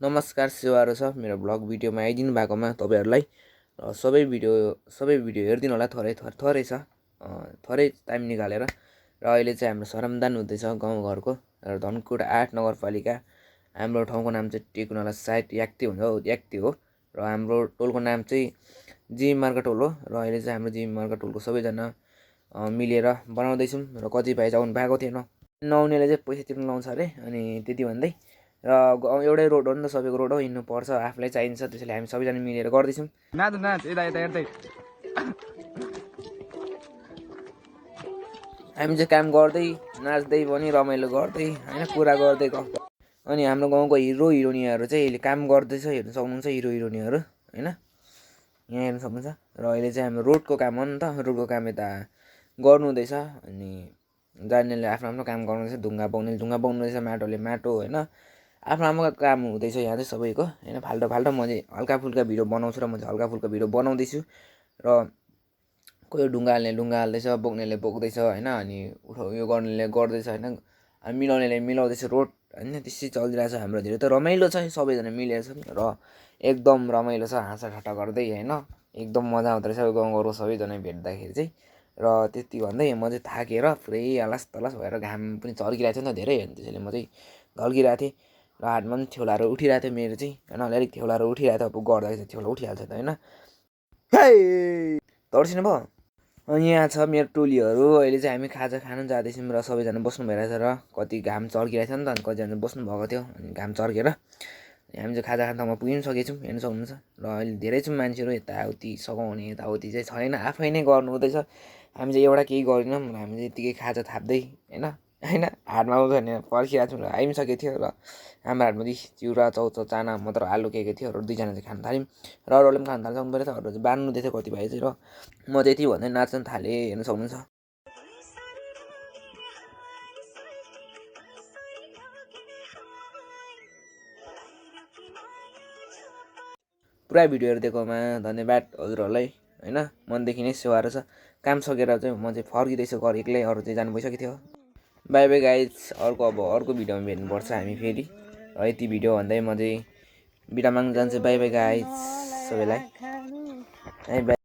नमस्कार सेवाहरू छ मेरो ब्लग भिडियोमा आइदिनु भएकोमा तपाईँहरूलाई र सबै भिडियो हेरिदिनु होला थोरै छ थोरै टाइम निकालेर र अहिले चाहिँ हाम्रो सरमदान हुँदैछ गाउँघरको र धनकुट 8 नगरपालिका हाम्रो ठाउँको नाम चाहिँ टेकुनाला साइड याक्ती याक्ती हो र हाम्रो टोलको नाम चाहिँ जी मार्का टोल हो र अहिले चाहिँ हाम्रो जी मार्का टोलको सबैजना मिलेर बनाउँदैछौँ र कतिपय चाहिँ आउनु भएको थिएन नआउनेले चाहिँ पैसा तिर्नु लाउँछ अरे अनि त्यति भन्दै र एउटै रोड हो नि त सबैको रोड हो हिँड्नुपर्छ आफूलाई चाहिन्छ त्यसैले हामी सबैजना मिलेर गर्दैछौँ हामी चाहिँ काम गर्दै नाच्दै पनि रमाइलो गर्दै होइन कुरा गर्दै गफ अनि हाम्रो गाउँको हिरो हिरोइनीहरू चाहिँ अहिले काम गर्दैछ हेर्नु सक्नुहुन्छ हिरो हिरोइनीहरू होइन यहाँ हेर्नु सक्नुहुन्छ र अहिले चाहिँ हाम्रो रोडको काम हो नि त रोडको काम यता गर्नु हुँदैछ अनि जान्नेले आफ्नो आफ्नो काम गर्नु हुँदैछ ढुङ्गा पाउनेले ढुङ्गा पाउनु हुँदैछ माटोले माटो होइन आफ्नो आफ्नो काम हुँदैछ यहाँ चाहिँ सबैको होइन फाल्टो फाल्टो म चाहिँ हल्का फुल्का भिडियो बनाउँछु र म चाहिँ हल्का फुल्का भिडियो बनाउँदैछु र कोही ढुङ्गा हाल्ने ढुङ्गा हाल्दैछ बोक्नेले बोक्दैछ होइन अनि उयो गर्नेले गर्दैछ होइन मिलाउनेले मिलाउँदैछ रोड होइन त्यसै चलिरहेको छ हाम्रो धेरै त रमाइलो छ सबैजना मिलेर छ र एकदम रमाइलो छ हाँसा ठट्टा गर्दै होइन एकदम मजा आउँदो रहेछ गाउँघरको सबैजना भेट्दाखेरि चाहिँ र त्यति भन्दै म चाहिँ थाकेर पुरै आलास तलास भएर घाम पनि चर्किरहेको थियो नि त धेरै होइन त्यसैले म चाहिँ ढल्किरहेको थिएँ र हातमा पनि थेउलाहरू उठिरहेको थियो मेरो चाहिँ होइन अलिक थेउलाहरू उठिरहेको थियो अब गर्दाखेरि चाहिँ थेउला उठिहाल्छ त होइन तर्सिनु भयो अनि यहाँ छ मेरो टोलीहरू अहिले चाहिँ हामी खाजा खानु जाँदैछौँ र सबैजना बस्नु भइरहेछ र कति घाम चर्किरहेको थियो नि त अनि कतिजना बस्नु भएको थियो अनि घाम चर्केर हामी चाहिँ खाजा खाने ठाउँमा पुगिनु सकेछौँ हेर्नु सक्नुहुन्छ र अहिले धेरै छौँ मान्छेहरू यताउति सघाउने यताउति चाहिँ छैन आफै नै गर्नु हुँदैछ हामी चाहिँ एउटा केही गर्दैनौँ र हामी चाहिँ यत्तिकै खाजा थाप्दै होइन होइन हातमा आउँछ भने पर्खिरहेको छौँ र आइसकेको थियो र हाम्रो हातमा चिउरा चाउचाउ चाना मात्र आलु के थियो र दुईजना चाहिँ खान थाल्यौँ र अरूले पनि खान थाल्नु पऱ्यो त अरू चाहिँ बाँध्नु दिएको थियो कतिपय चाहिँ र म चाहिँ यति भन्दै नाच्न थालेँ हेर्नु सक्नुहुन्छ पुरा भिडियो हेरिदिएकोमा धन्यवाद हजुरहरूलाई होइन मनदेखि नै सेवाहरू छ काम सकेर चाहिँ म चाहिँ फर्किँदैछु घर एक्लै अरू चाहिँ जानु भइसकेको थियो बाई बाई गाइज अर्को भिडियोमा भेट्नुपर्छ हामी फेरि र यति भिडियो भन्दै म चाहिँ बिदा माग्नु जान्छु बाई बाई गाइज सबैलाई बाई